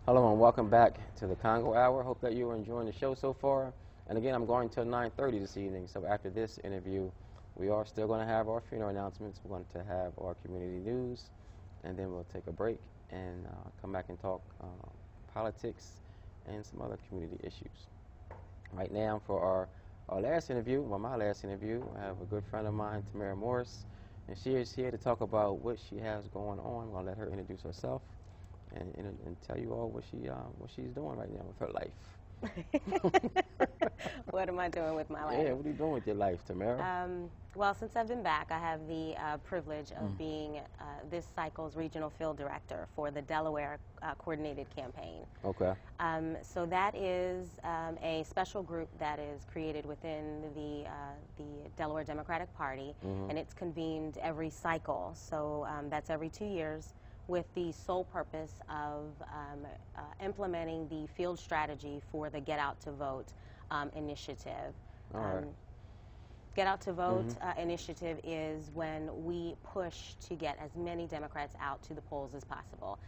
Hello and welcome back to the Congo Hour. Hope that you are enjoying the show so far. And again, I'm going till 9:30 this evening. So after this interview, we are still going to have our funeral announcements. We're going to have our community news, and then we'll take a break and come back and talk politics and some other community issues. Right now, for our last interview, well, my last interview, I have a good friend of mine, Tamara Morris, and she is here to talk about what she has going on. I'll let her introduce herself and tell you all what she's doing right now with her life. What am I doing with my life? Yeah, what are you doing with your life, Tamara? Well, since I've been back, I have the privilege of being this cycle's regional field director for the Delaware coordinated campaign. Okay. So that is a special group that is created within the Delaware Democratic Party, and it's convened every cycle. So that's every 2 years, with the sole purpose of implementing the field strategy for the Get Out to Vote initiative. All right. Get Out to Vote initiative is when we push to get as many Democrats out to the polls as possible.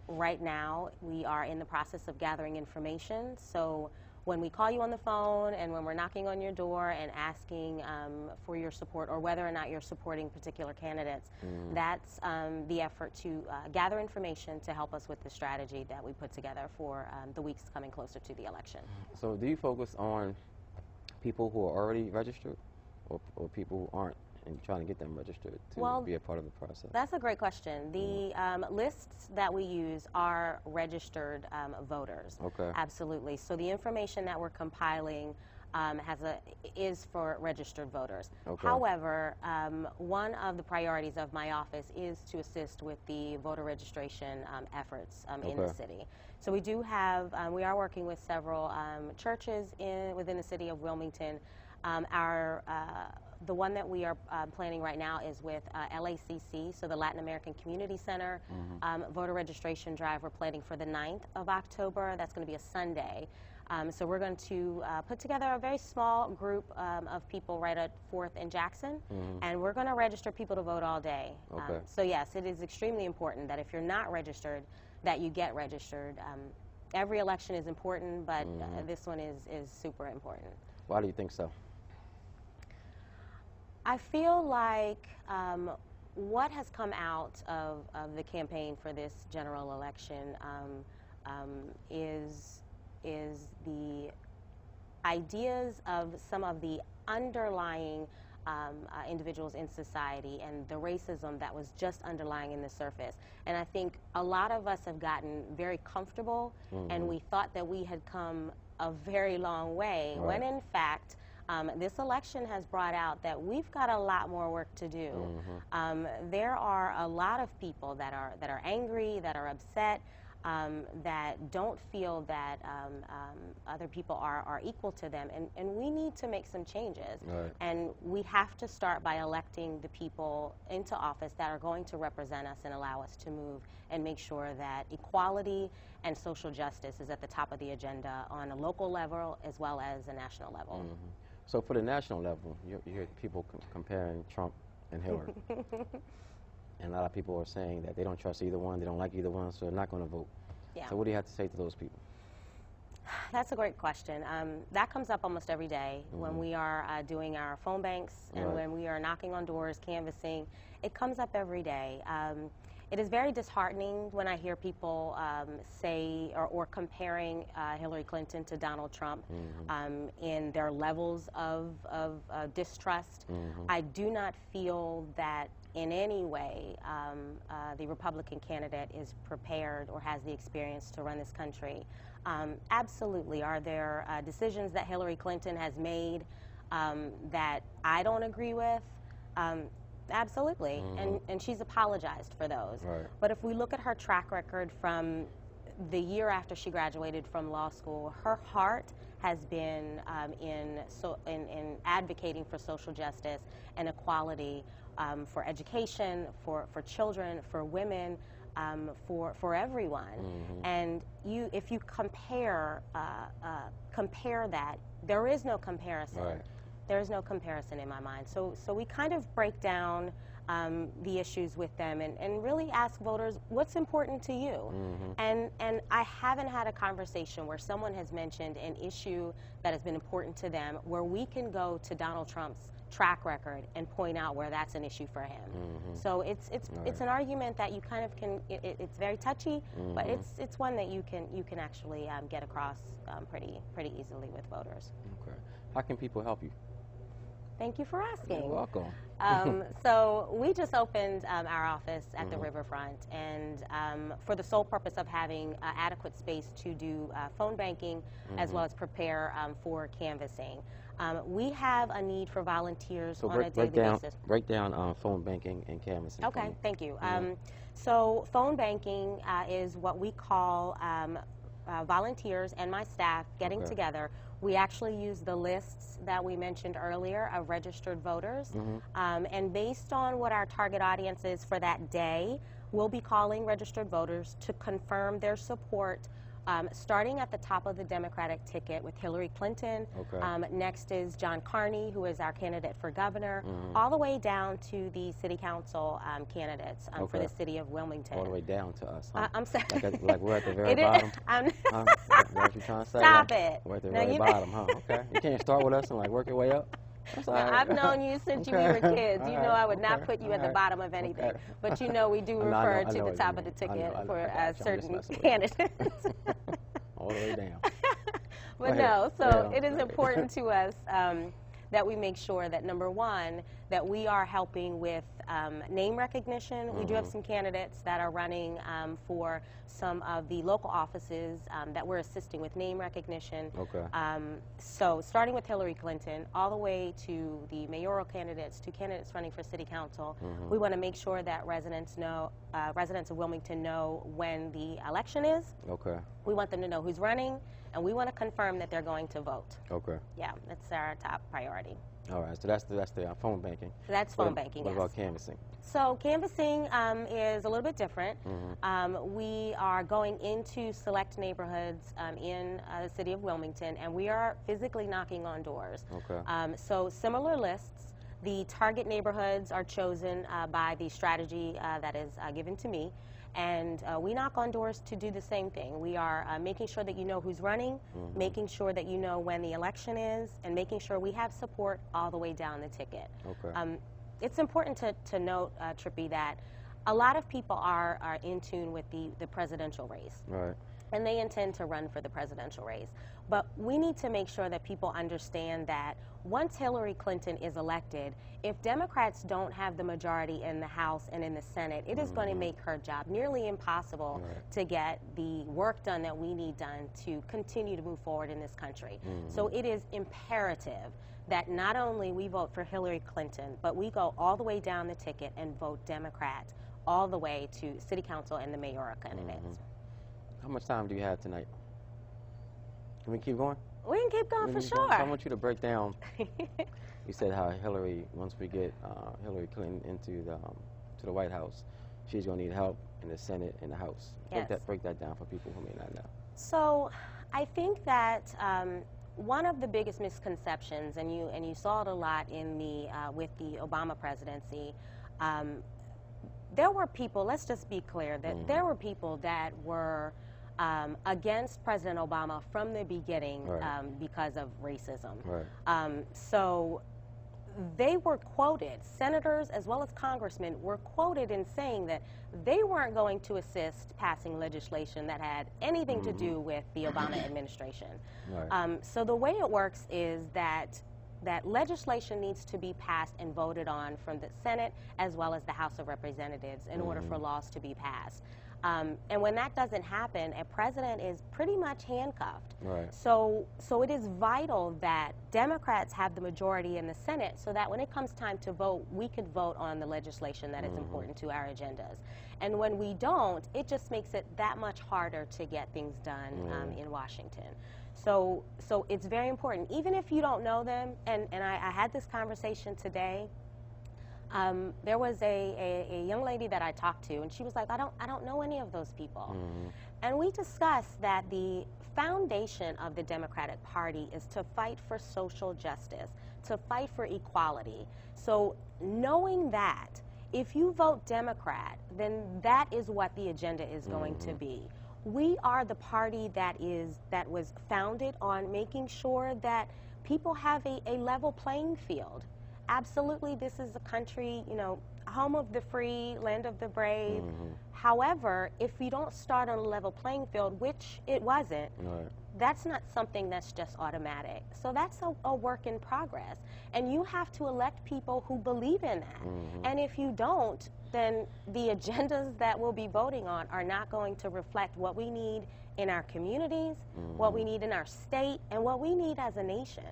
Right now, we are in the process of gathering information. So when we call you on the phone and when we're knocking on your door and asking for your support or whether or not you're supporting particular candidates, that's the effort to gather information to help us with the strategy that we put together for the weeks coming closer to the election. So do you focus on people who are already registered or people who aren't, and trying to get them registered to be a part of the process? That's a great question. The lists that we use are registered voters. Okay. Absolutely. So the information that we're compiling is for registered voters. Okay. However, one of the priorities of my office is to assist with the voter registration efforts in the city. So we do have, we are working with several churches within the city of Wilmington. The one that we are planning right now is with LACC, so the Latin American Community Center. Voter registration drive we're planning for the 9th of October. That's going to be a Sunday. So we're going to put together a very small group of people right at 4th and Jackson, and we're going to register people to vote all day. Okay. So yes, it is extremely important that if you're not registered, that you get registered. Every election is important, but this one is super important. Why do you think so? I feel like what has come out of the campaign for this general election is the ideas of some of the underlying individuals in society and the racism that was just underlying in the surface. And I think a lot of us have gotten very comfortable and we thought that we had come a very long way, when in fact this election has brought out that we've got a lot more work to do. There are a lot of people that are angry, that are upset, that don't feel that other people are equal to them, and we need to make some changes. Right. And we have to start by electing the people into office that are going to represent us and allow us to move and make sure that equality and social justice is at the top of the agenda on a local level as well as a national level. So for the national level, you hear people comparing Trump and Hillary. And a lot of people are saying that they don't trust either one, they don't like either one, so they're not going to vote. Yeah. So what do you have to say to those people? That's a great question. That comes up almost every day when we are doing our phone banks and when we are knocking on doors, canvassing. It comes up every day. It is very disheartening when I hear people say or comparing Hillary Clinton to Donald Trump in their levels of distrust. I do not feel that in any way the Republican candidate is prepared or has the experience to run this country. Absolutely. Are there decisions that Hillary Clinton has made that I don't agree with? Absolutely, and she's apologized for those. Right. But if we look at her track record from the year after she graduated from law school, her heart has been in advocating for social justice and equality for education, for children, for women, for everyone. And if you compare that, there is no comparison. Right. There is no comparison in my mind. So we kind of break down the issues with them, and really ask voters what's important to you. And I haven't had a conversation where someone has mentioned an issue that has been important to them where we can go to Donald Trump's track record and point out where that's an issue for him. So it's an argument that you kind of can. It's very touchy, but it's one that you can actually get across pretty easily with voters. Okay. How can people help you? Thank you for asking. You're welcome. So we just opened our office at the riverfront, and for the sole purpose of having adequate space to do phone banking as well as prepare for canvassing. We have a need for volunteers on a daily basis. Break down phone banking and canvassing. Okay, thank you. So phone banking is what we call volunteers and my staff getting together. We actually use the lists that we mentioned earlier of registered voters. And based on what our target audience is for that day, we'll be calling registered voters to confirm their support, starting at the top of the Democratic ticket with Hillary Clinton. Next is John Carney, who is our candidate for governor, all the way down to the city council candidates for the city of Wilmington. All the way down to us. Huh? I'm sorry. Like we're at the very bottom. Huh? That's what you're trying to say? Stop it. We're at the very bottom, huh? Okay. You can't start with us and like work your way up. I've known you since we were kids. You know I would not put you at the bottom of anything. But you know we do refer to the top of the ticket for certain candidates. All the way down. But no, so it is important to us that we make sure that, number one, that we are helping with name recognition. We do have some candidates that are running for some of the local offices that we're assisting with name recognition. So starting with Hillary Clinton all the way to the mayoral candidates, to candidates running for city council, we want to make sure that residents of Wilmington know when the election is. We want them to know who's running, and we want to confirm that they're going to vote. Yeah, that's our top priority. All right, so that's the phone banking. So that's phone banking, What about canvassing? So canvassing is a little bit different. We are going into select neighborhoods in the city of Wilmington, and we are physically knocking on doors. So similar lists. The target neighborhoods are chosen by the strategy that is given to me. And we knock on doors to do the same thing. We are making sure that you know who's running, making sure that you know when the election is, and making sure we have support all the way down the ticket. It's important to note, Trippy, that a lot of people are in tune with the presidential race. And they intend to run for the presidential race. But we need to make sure that people understand that once Hillary Clinton is elected, if Democrats don't have the majority in the House and in the Senate, it is going to make her job nearly impossible to get the work done that we need done to continue to move forward in this country. So it is imperative that not only we vote for Hillary Clinton, but we go all the way down the ticket and vote Democrat all the way to city council and the mayoral candidates. How much time do you have tonight? Can we keep going? We can keep going for sure. So I want you to break down. You said how Hillary, once we get Hillary Clinton into the White House, she's going to need help in the Senate and the House. Break that down for people who may not know. So I think that one of the biggest misconceptions, and you saw it a lot in with the Obama presidency, there were people, let's just be clear, that there were people that were against President Obama from the beginning because of racism. So they were quoted, senators as well as congressmen were quoted in saying that they weren't going to assist passing legislation that had anything to do with the Obama administration. So the way it works is that legislation needs to be passed and voted on from the Senate as well as the House of Representatives in order for laws to be passed. And when that doesn't happen, a president is pretty much handcuffed. So it is vital that Democrats have the majority in the Senate so that when it comes time to vote, we could vote on the legislation that is important to our agendas. And when we don't, it just makes it that much harder to get things done in Washington. So it's very important, even if you don't know them, and I had this conversation today. There was a young lady that I talked to, and she was like, I don't know any of those people. And we discussed that the foundation of the Democratic Party is to fight for social justice, to fight for equality. So knowing that, if you vote Democrat, then that is what the agenda is going to be. We are the party that was founded on making sure that people have a level playing field. Absolutely, this is a country, you know, home of the free, land of the brave. However, if you don't start on a level playing field, which it wasn't, that's not something that's just automatic. So that's a work in progress. And you have to elect people who believe in that. And if you don't, then the agendas that we'll be voting on are not going to reflect what we need in our communities, what we need in our state, and what we need as a nation.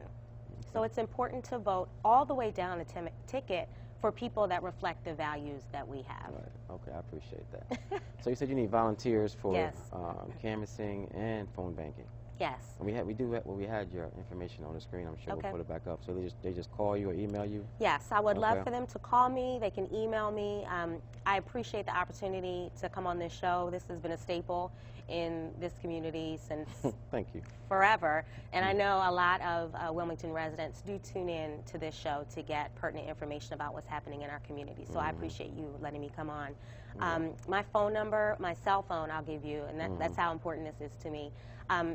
So it's important to vote all the way down the ticket for people that reflect the values that we have. Right. Okay, I appreciate that. So you said you need volunteers for Yes. canvassing and phone banking. Yes. And we had your information on the screen. I'm sure Okay. we'll put it back up. So they just call you or email you? Yes, I would love Okay. for them to call me. They can email me. I appreciate the opportunity to come on this show. This has been a staple in this community since Thank you. forever. And I know a lot of Wilmington residents do tune in to this show to get pertinent information about what's happening in our community. So I appreciate you letting me come on. My phone number, my cell phone, I'll give you, and that's how important this is to me,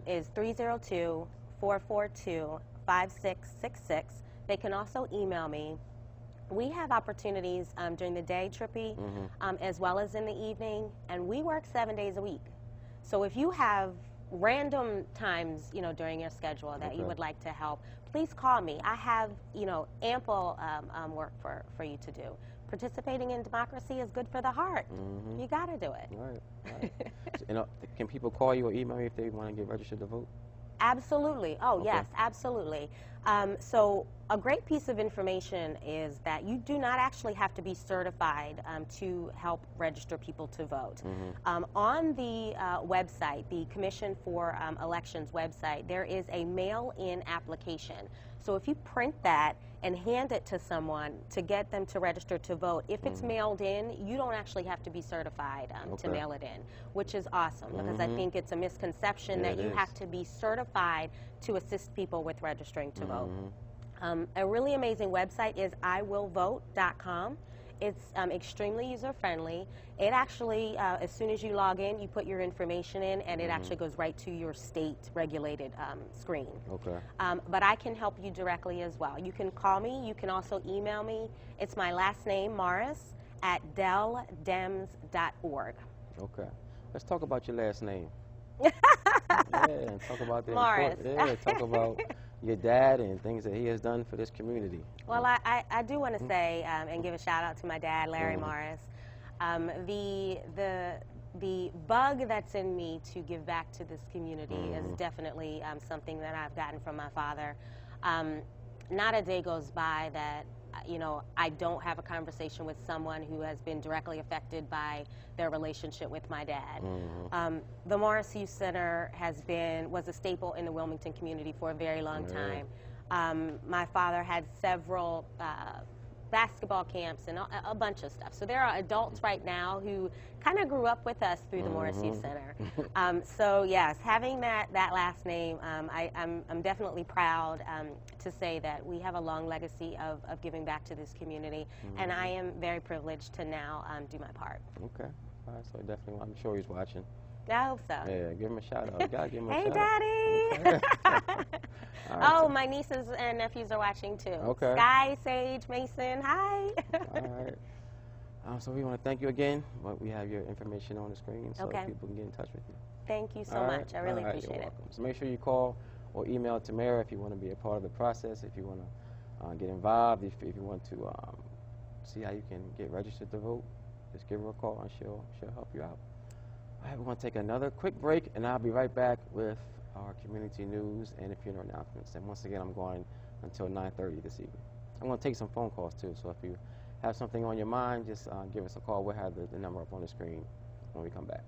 is 302-442-5666. They can also email me. We have opportunities during the day, Trippy, as well as in the evening, and we work 7 days a week. So if you have random times, you know, during your schedule that you would like to help, please call me. I have, you know, ample work for you to do. Participating in democracy is good for the heart. You got to do it. Right. So, you know, can people call you or email you if they want to get registered to vote? Absolutely. Oh, Okay. yes, absolutely. So a great piece of information is that you do not actually have to be certified to help register people to vote. On the website, the Commission for Elections website, there is a mail-in application. So if you print that and hand it to someone to get them to register to vote, if it's mailed in, you don't actually have to be certified to mail it in, which is awesome because I think it's a misconception that you have to be certified to assist people with registering to vote. A really amazing website is iwillvote.com. It's extremely user-friendly. It actually, as soon as you log in, you put your information in, and it actually goes right to your state-regulated screen. Okay. But I can help you directly as well. You can call me. You can also email me. It's my last name, Morris, at deldems.org. Okay. Let's talk about your last name. And talk about the Morris. talk about your dad and things that he has done for this community. Well, I do want to say and give a shout out to my dad, Larry Morris. The bug that's in me to give back to this community is definitely something that I've gotten from my father. Not a day goes by that you know, I don't have a conversation with someone who has been directly affected by their relationship with my dad. The Morris Youth Center was a staple in the Wilmington community for a very long time. My father had several basketball camps and a bunch of stuff. So there are adults right now who kind of grew up with us through the Morris Youth Center. So yes, having that last name, I'm definitely proud to say that we have a long legacy of giving back to this community, and I am very privileged to now do my part. Okay. All right, so definitely, I'm sure he's watching. I hope so. Yeah, give him a shout out. You gotta give him a Hey, shout Daddy! out. All right, Oh, my nieces and nephews are watching too. Okay. Sky, Sage, Mason, hi. All right. So we want to thank you again. We have your information on the screen so Okay. people can get in touch with you. Thank you so All right? much. I really All right, appreciate you're it. welcome. So make sure you call or email Tamara if you want to be a part of the process, if you want to get involved, if you want to see how you can get registered to vote. Just give her a call and she'll help you out. All right, we're going to take another quick break, and I'll be right back with our community news and the funeral announcements. And once again, I'm going until 9:30 this evening. I'm going to take some phone calls too, so if you have something on your mind, just give us a call. We'll have the number up on the screen when we come back.